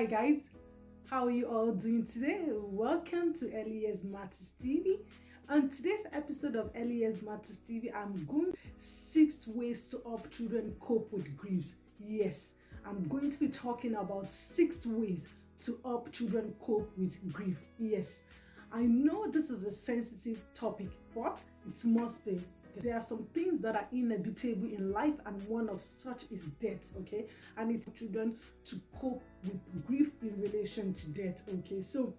Hi guys, how are you all doing today? Welcome to LES Matters TV. On today's episode of LES Matters TV, I'm going 6 ways to help children cope with griefs. Yes, I'm going to be talking about 6 ways to help children cope with grief. Yes, I know this is a sensitive topic, but it must be. There are some things that are inevitable in life, and one of such is death. Okay, and it's children to cope with grief in relation to death. Okay, so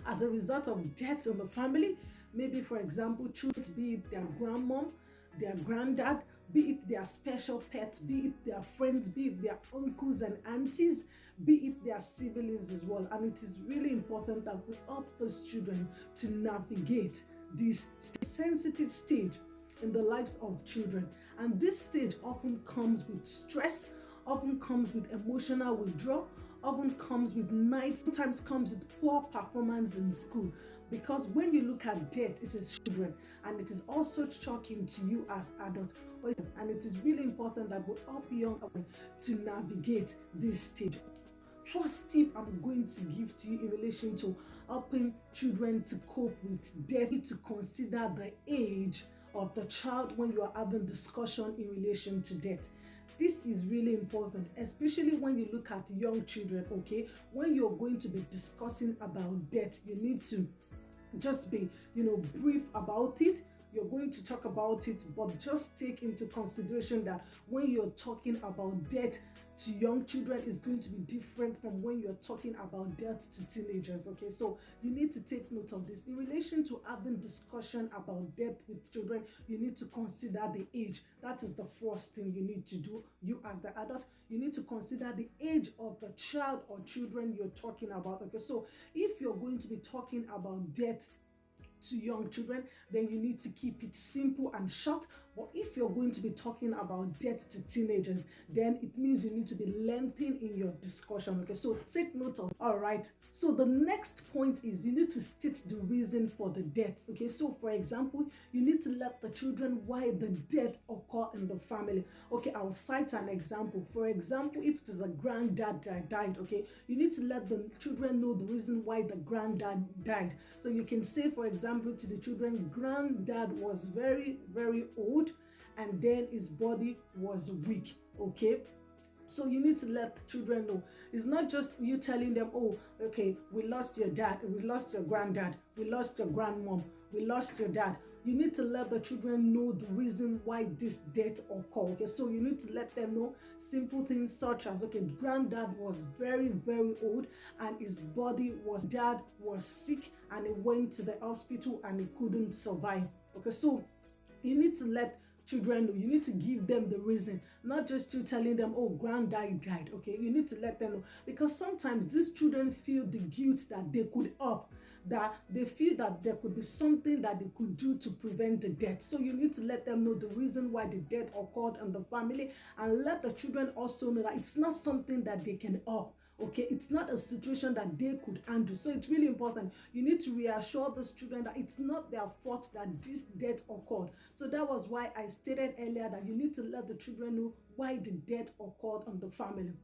as a result of death in the family, maybe for example, children, be it their grandmom, their granddad, be it their special pet, be it their friends, be it their uncles and aunties, be it their siblings as well. And it is really important that we help those children to navigate this sensitive stage in the lives of children. And this stage often comes with stress, often comes with emotional withdrawal, often comes with night, sometimes comes with poor performance in school. Because when you look at death, it is children, and it is also shocking to you as adults. And it is really important that we help young people to navigate this stage. First tip I'm going to give to you in relation to helping children to cope with death, you need to consider the age of the child when you are having discussion in relation to death. This is really important, especially when you look at young children. Okay, when you're going to be discussing about death, you need to just be brief about it. You're going to talk about it, but just take into consideration that when you're talking about death to young children is going to be different from when you're talking about death to teenagers. Okay, so you need to take note of this. In relation to having discussion about death with children, you need to consider the age. That is the first thing you need to do. You as the adult, you need to consider the age of the child or children you're talking about. Okay, so if you're going to be talking about death to young children, then you need to keep it simple and short. But if you're going to be talking about death to teenagers, then it means you need to be lengthening in your discussion. Okay, so take note of. All right, so the next point is you need to state the reason for the death. Okay, so for example, you need to let the children why the death occur in the family. Okay, I'll cite an example. For example, if it is a granddad that died, okay, you need to let the children know the reason why the granddad died. So you can say, for example, to the children, granddad was very, very old, and then his body was weak. Okay, so you need to let the children know. It's not just you telling them, oh, okay, we lost your dad, we lost your granddad, we lost your grandmom, we lost your dad. You need to let the children know the reason why this death occurred. Okay, so you need to let them know simple things such as, okay, granddad was very, very old, and his dad was sick, and he went to the hospital and he couldn't survive. Okay, so you need to let children know. You need to give them the reason, not just you telling them, oh, granddad died. Okay, you need to let them know, because sometimes these children feel the guilt that they could help, that they feel that there could be something that they could do to prevent the death. So you need to let them know the reason why the death occurred in the family, and let the children also know that it's not something that they can help. Okay, it's not a situation that they could handle. So it's really important. You need to reassure the student that it's not their fault that this death occurred. So that was why I stated earlier that you need to let the children know why the death occurred on the family.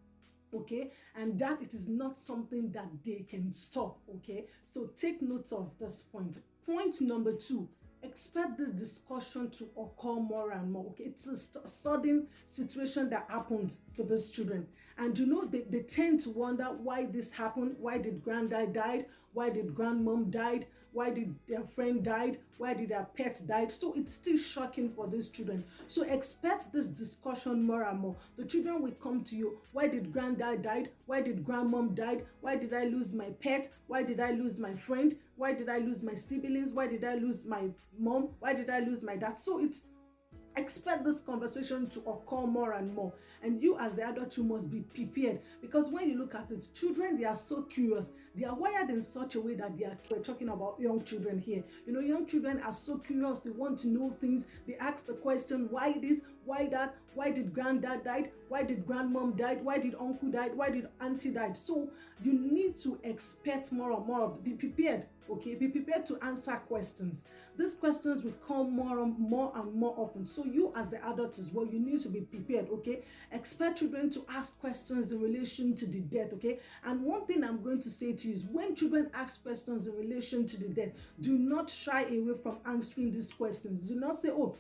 Okay, and that it is not something that they can stop. Okay, so take note of this point. Point number 2, expect the discussion to occur more and more. Okay, it's a sudden situation that happens to these children, and they tend to wonder why this happened. Why did granddad died? Why did grandmom died? Why did their friend died? Why did their pet died? So it's still shocking for these children. So expect this discussion more and more. The children will come to you. Why did granddad died? Why did grandmom died? Why did I lose my pet? Why did I lose my friend? Why did I lose my siblings? Why did I lose my mom? Why did I lose my dad? So expect this conversation to occur more and more, and you as the adult, you must be prepared, because when you look at it, children, they are so curious. They are wired in such a way that we're talking about young children here. Young children are so curious. They want to know things. They ask the question, why this, why that, why did granddad died, why did grandmom died, why did uncle died, why did auntie died. So you need to expect more and more of, be prepared, okay? Be prepared to answer questions. These questions will come more and more often. So you as the adult as well, you need to be prepared, okay? Expect children to ask questions in relation to the death, okay? And one thing I'm going to say to you is, when children ask questions in relation to the death, do not shy away from answering these questions. Do not say, oh,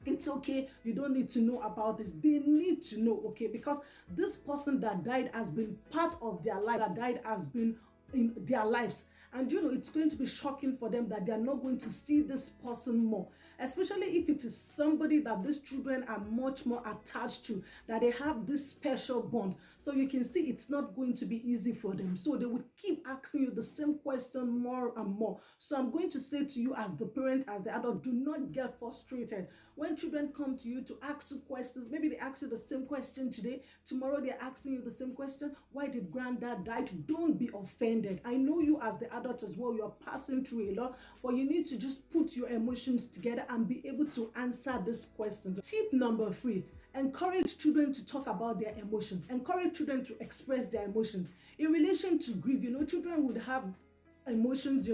it's okay, you don't need to know about this. They need to know, okay? Because this person that died has been part of their life, that died has been in their lives. And it's going to be shocking for them that they are not going to see this person more, especially if it is somebody that these children are much more attached to, that they have this special bond. So you can see it's not going to be easy for them. So they would keep asking you the same question more and more. So I'm going to say to you as the parent, as the adult, do not get frustrated. When children come to you to ask you questions, maybe they ask you the same question today, tomorrow they're asking you the same question, why did granddad die? Don't be offended. I know you as the adult as well, you're passing through a lot, but you need to just put your emotions together and be able to answer these questions. Tip number 3, encourage children to talk about their emotions. Encourage children to express their emotions. In relation to grief, children would have emotions,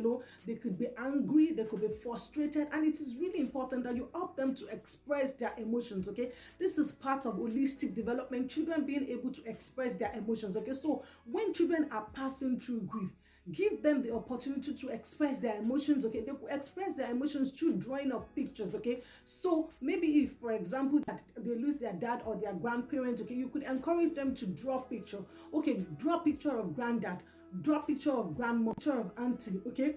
they could be angry, they could be frustrated, and it is really important that you help them to express their emotions, okay? This is part of holistic development, children being able to express their emotions, okay? So when children are passing through grief, give them the opportunity to express their emotions, okay? They could express their emotions through drawing of pictures, okay? So maybe if, for example, that they lose their dad or their grandparent, okay, you could encourage them to draw a picture. Okay, draw a picture of granddad, draw a picture of grandma, picture of auntie, okay?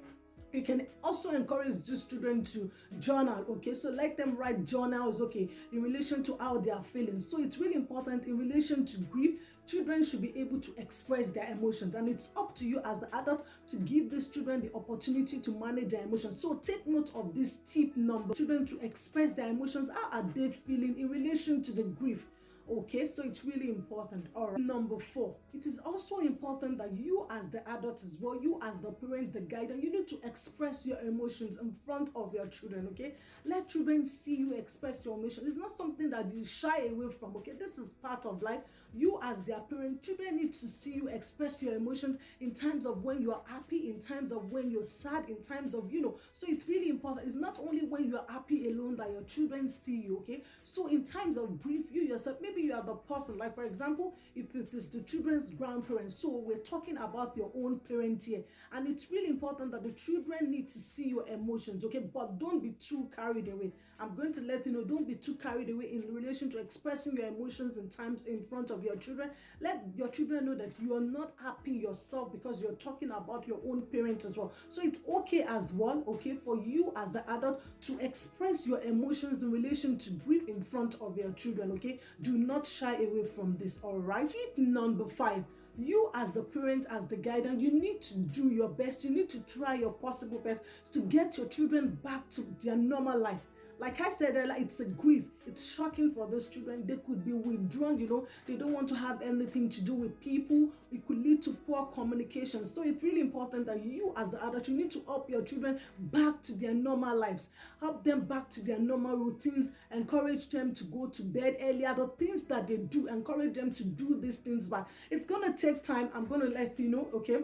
You can also encourage these children to journal, okay? So let them write journals, okay, in relation to how they are feeling. So it's really important in relation to grief. Children should be able to express their emotions, and it's up to you as the adult to give these children the opportunity to manage their emotions. So take note of this tip number, children to express their emotions. How are they feeling in relation to the grief? Okay, so it's really important. All right. Number 4, it is also important that you as the adult as well, you as the parent, the guardian, you need to express your emotions in front of your children, okay? Let children see you express your emotions. It's not something that you shy away from, okay? This is part of life. You as their parent, children need to see you express your emotions in times of when you are happy, in times of when you're sad, in times of, so it's really important. It's not only when you're happy alone that your children see you, okay? So in times of grief, you yourself, maybe you are the person, like for example, if it is the children's grandparents, so we're talking about your own parent here, and it's really important that the children need to see your emotions, okay? But don't be too carried away. I'm going to let you know, don't be too carried away in relation to expressing your emotions in times in front of your children. Let your children know that you are not happy yourself because you're talking about your own parent as well. So it's okay as well, okay, for you as the adult to express your emotions in relation to grief in front of your children, okay? Do not shy away from this, all right? Tip number 5, you as the parent, as the guardian, you need to do your best. You need to try your possible best to get your children back to their normal life. Like I said earlier, it's a grief. It's shocking for those children. They could be withdrawn, they don't want to have anything to do with people. It could lead to poor communication. So it's really important that you as the adult, you need to help your children back to their normal lives. Help them back to their normal routines. Encourage them to go to bed earlier. The things that they do, encourage them to do these things back. It's going to take time. I'm going to let you know, okay?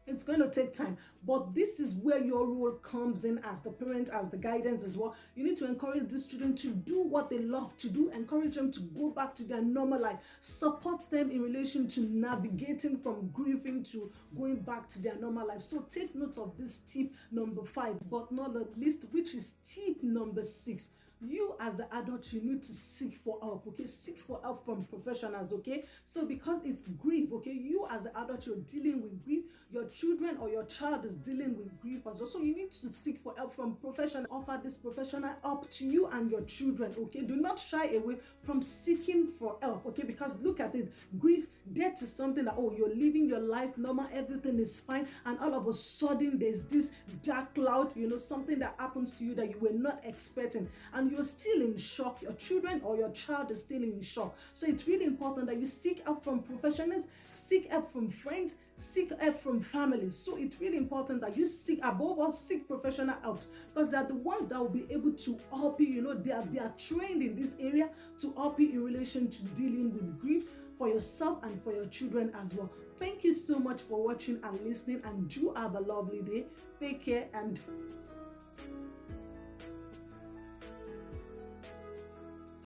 It's going to take time, but this is where your role comes in as the parent, as the guidance as well. You need to encourage these children to do what they love to do, encourage them to go back to their normal life, support them in relation to navigating from grieving to going back to their normal life. So take note of this tip number 5, but not the least, which is tip number 6. You as the adult, you need to seek for help, okay? Seek for help from professionals, okay? So because it's grief, okay, you as the adult, you're dealing with grief, your children or your child is dealing with grief as well. So you need to seek for help from professionals. Offer this professional help to you and your children, okay? Do not shy away from seeking for help, okay? Because look at it, grief Death is something that, oh, you're living your life normal, everything is fine, and all of a sudden there's this dark cloud, something that happens to you that you were not expecting, and you're still in shock. Your children or your child is still in shock. So it's really important that you seek help from professionals, seek help from friends, seek help from families. So it's really important that you seek, above all, seek professional help, because they're the ones that will be able to help you. They are trained in this area to help you in relation to dealing with griefs for yourself and for your children as well. Thank you so much for watching and listening, and do have a lovely day. Take care and